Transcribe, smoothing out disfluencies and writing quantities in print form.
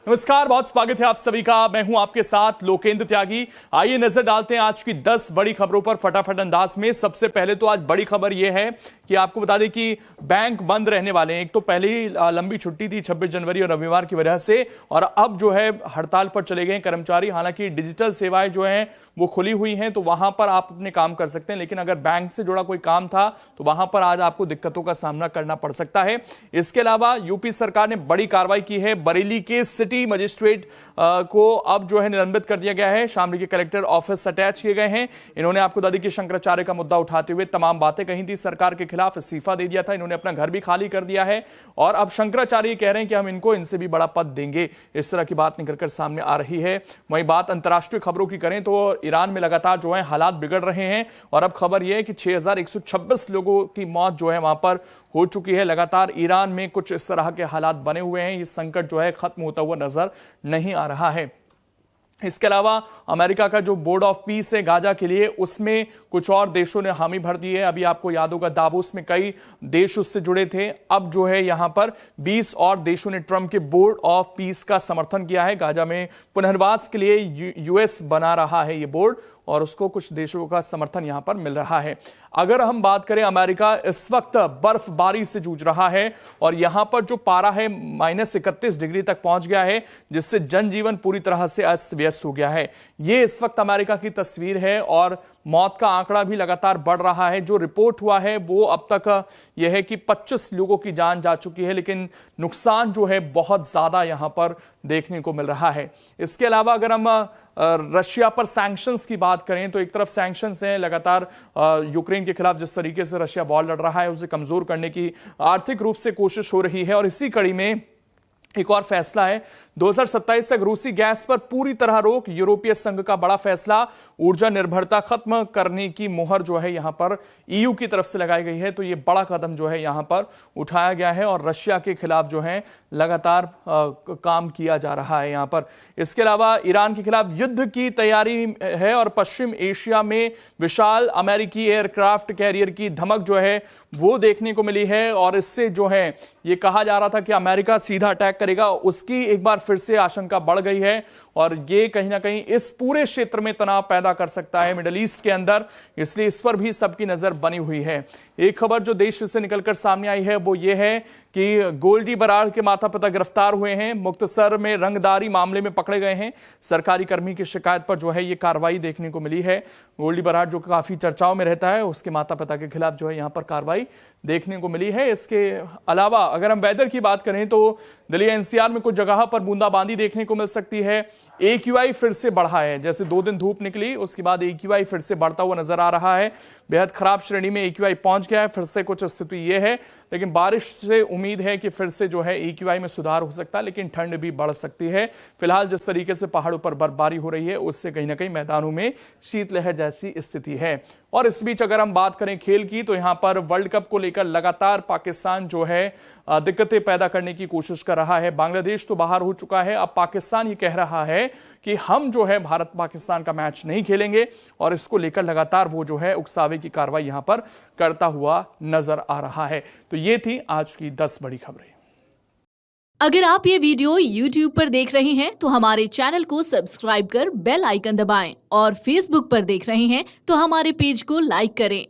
नमस्कार, बहुत स्वागत है आप सभी का। मैं हूं आपके साथ लोकेंद्र त्यागी। आइए नजर डालते हैं आज की 10 बड़ी खबरों पर फटाफट अंदाज में। सबसे पहले तो आज बड़ी खबर यह है कि आपको बता दें कि बैंक बंद रहने वाले हैं। एक तो पहले ही लंबी छुट्टी थी 26 जनवरी और रविवार की वजह से, और अब जो है हड़ताल पर चले गए कर्मचारी। हालांकि डिजिटल सेवाएं जो हैं वो खुली हुई हैं, तो वहां पर आप अपने काम कर सकते हैं, लेकिन अगर बैंक से जुड़ा कोई काम था तो वहां पर आज आपको दिक्कतों का सामना करना पड़ सकता है। इसके अलावा यूपी सरकार ने बड़ी कार्रवाई की है। बरेली के सिटी मजिस्ट्रेट को अब जो है निलंबित कर दिया गया है। शामली के कलेक्टर ऑफिस अटैच किए गए हैं। इन्होंने आपको बता दें कि शंकराचार्य का मुद्दा उठाते हुए तमाम बातें कही थी, सरकार के खिलाफ इस्तीफा दे दिया था। इन्होंने अपना घर भी खाली कर दिया है और अब शंकराचार्य कह रहे हैं कि हम इनसे भी बड़ा पद देंगे। इस तरह की बात निकलकर सामने आ रही है। वहीं बात अंतर्राष्ट्रीय खबरों की करें तो ईरान में लगातार जो है हालात बिगड़ रहे हैं और अब खबर यह है कि 6126 लोगों की मौत जो है वहां पर हो चुकी है। लगातार ईरान में कुछ इस तरह के हालात बने हुए हैं। ये संकट जो है खत्म होता हुआ नजर नहीं आ रहा है। इसके अलावा अमेरिका का जो बोर्ड ऑफ पीस है गाजा के लिए, उसमें कुछ और देशों ने हामी भर दी है। अभी आपको याद होगा दावोस में कई देश उससे जुड़े थे। अब जो है यहां पर 20 और देशों ने ट्रंप के बोर्ड ऑफ पीस का समर्थन किया है। गाजा में पुनर्वास के लिए यूएस बना रहा है ये बोर्ड और उसको कुछ देशों का समर्थन यहां पर मिल रहा है। अगर हम बात करें, अमेरिका इस वक्त बर्फबारी से जूझ रहा है और यहां पर जो पारा है -31 डिग्री तक पहुंच गया है, जिससे जनजीवन पूरी तरह से अस्त व्यस्त हो गया है। यह इस वक्त अमेरिका की तस्वीर है और मौत का आंकड़ा भी लगातार बढ़ रहा है। जो रिपोर्ट हुआ है वो अब तक यह है कि 25 लोगों की जान जा चुकी है, लेकिन नुकसान जो है बहुत ज्यादा यहां पर देखने को मिल रहा है। इसके अलावा अगर हम रशिया पर सैंक्शंस की बात करें तो एक तरफ सैंक्शंस हैं, लगातार यूक्रेन के खिलाफ जिस तरीके से रशिया वॉर लड़ रहा है उसे कमजोर करने की आर्थिक रूप से कोशिश हो रही है। और इसी कड़ी में एक और फैसला है, 2027 तक रूसी गैस पर पूरी तरह रोक। यूरोपीय संघ का बड़ा फैसला, ऊर्जा निर्भरता खत्म करने की मुहर जो है यहां पर ईयू की तरफ से लगाई गई है। तो यह बड़ा कदम जो है यहां पर उठाया गया है और रशिया के खिलाफ जो है लगातार काम किया जा रहा है यहां पर। इसके अलावा ईरान के खिलाफ युद्ध की तैयारी है और पश्चिम एशिया में विशाल अमेरिकी एयरक्राफ्ट कैरियर की धमक जो है वो देखने को मिली है और इससे जो है ये कहा जा रहा था कि अमेरिका सीधा अटैक करेगा, उसकी एक बार फिर से आशंका बढ़ गई है और ये कहीं ना कहीं इस पूरे क्षेत्र में तनाव पैदा कर सकता है मिडिल ईस्ट के अंदर, इसलिए इस पर भी सबकी नजर बनी हुई है। एक खबर जो देश से निकलकर सामने आई है वो ये है कि गोल्डी बराड़ के माता पिता गिरफ्तार हुए हैं। मुक्तसर में रंगदारी मामले में पकड़े गए हैं। सरकारी कर्मी की शिकायत पर जो है ये कार्रवाई देखने को मिली है। गोल्डी बराड़ जो काफी चर्चाओं में रहता है, उसके माता पिता के खिलाफ जो है यहां पर कार्रवाई देखने को मिली है। इसके अलावा अगर हम वेदर की बात करें तो दिल्ली एनसीआर में कुछ जगह पर बूंदाबांदी देखने को मिल सकती है। एक्यूआई फिर से बढ़ा है, जैसे 2 दिन धूप निकली उसके बाद एक्यूआई फिर से बढ़ता हुआ नजर आ रहा है। बेहद खराब श्रेणी में एक्यूआई पहुंच गया है। फिर से कुछ स्थिति यह है, लेकिन बारिश से उम्मीद है कि फिर से जो है एक्यूआई में सुधार हो सकता है, लेकिन ठंड भी बढ़ सकती है। फिलहाल जिस तरीके से पहाड़ों पर बर्फबारी हो रही है उससे कहीं ना कहीं मैदानों में शीतलहर जैसी स्थिति है। और इस बीच अगर हम बात करें खेल की तो यहां पर वर्ल्ड कप को लेकर लगातार पाकिस्तान जो है दिक्कतें पैदा करने की कोशिश कर रहा है। बांग्लादेश तो बाहर हो चुका है, अब पाकिस्तान ये कह रहा है कि हम जो है भारत पाकिस्तान का मैच नहीं खेलेंगे और इसको लेकर लगातार वो जो है उकसावे की कार्रवाई यहां पर करता हुआ नजर आ रहा है। तो ये थी आज की 10 बड़ी खबरें। अगर आप ये वीडियो YouTube पर देख रहे हैं तो हमारे चैनल को सब्सक्राइब कर बेल आइकन दबाएं और Facebook पर देख रहे हैं तो हमारे पेज को लाइक करें।